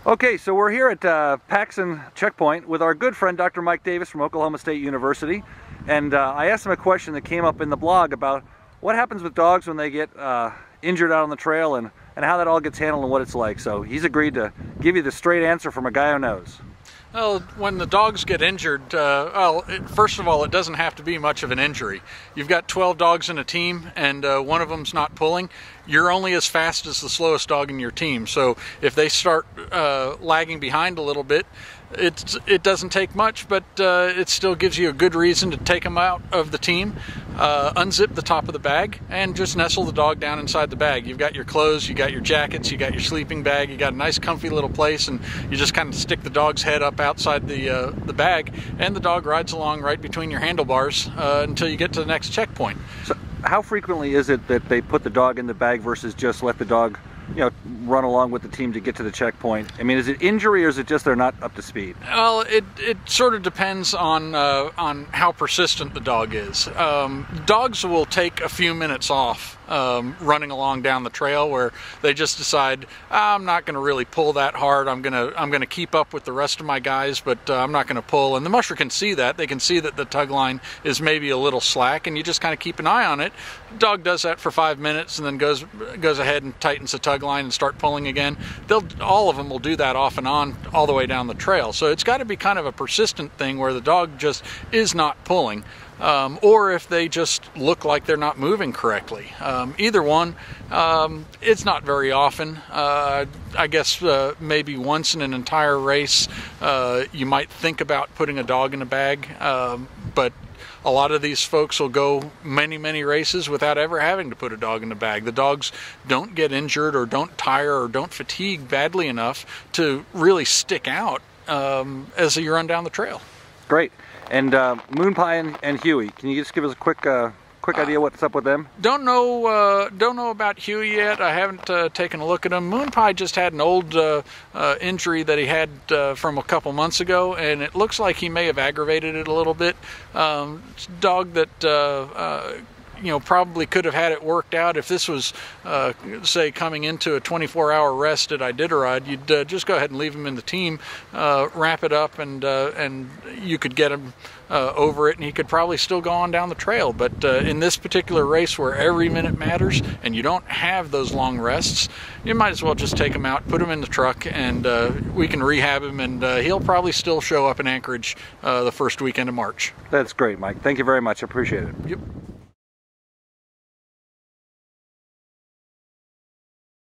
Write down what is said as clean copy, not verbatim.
Okay, so we're here at Paxson Checkpoint with our good friend Dr. Mike Davis from Oklahoma State University, and I asked him a question that came up in the blog about what happens with dogs when they get injured out on the trail and how that all gets handled and what it's like. So he's agreed to give you the straight answer from a guy who knows. Well, when the dogs get injured, first of all, it doesn't have to be much of an injury. You've got 12 dogs in a team and one of them's not pulling. You're only as fast as the slowest dog in your team. So if they start lagging behind a little bit, it doesn't take much, but it still gives you a good reason to take them out of the team, unzip the top of the bag, and just nestle the dog down inside the bag. You've got your clothes, you got your jackets, you got your sleeping bag, you got a nice comfy little place, and you just kind of stick the dog's head up outside the bag, and the dog rides along right between your handlebars until you get to the next checkpoint. So how frequently is it that they put the dog in the bag versus just let the dog, you know, run along with the team to get to the checkpoint? I mean, is it injury or is it just they're not up to speed? Well, it sort of depends on how persistent the dog is. Dogs will take a few minutes off running along down the trail where they just decide, I'm not going to really pull that hard. I'm gonna keep up with the rest of my guys, but I'm not going to pull. And the musher can see that. They can see that the tug line is maybe a little slack, and you just kind of keep an eye on it. The dog does that for 5 minutes and then goes ahead and tightens the tug line and start pulling again. All of them will do that off and on all the way down the trail. So it's got to be kind of a persistent thing where the dog just is not pulling. Or if they just look like they're not moving correctly. Either one, it's not very often. I guess maybe once in an entire race you might think about putting a dog in a bag, but a lot of these folks will go many races without ever having to put a dog in the bag. The dogs don't get injured or don't tire or don't fatigue badly enough to really stick out as you run down the trail. Great. And Moon Pie and Huey, can you just give us a quick idea what's up with them? Don't know about Huey yet. I haven't taken a look at him. Moon Pie just had an old injury that he had from a couple months ago, and it looks like he may have aggravated it a little bit. It's a dog that probably could have had it worked out. If this was, say, coming into a 24-hour rest at Iditarod, you'd just go ahead and leave him in the team, wrap it up, and you could get him over it, and he could probably still go on down the trail. But in this particular race where every minute matters and you don't have those long rests, you might as well just take him out, put him in the truck, and we can rehab him, and he'll probably still show up in Anchorage the first weekend of March. That's great, Mike. Thank you very much. I appreciate it. Yep.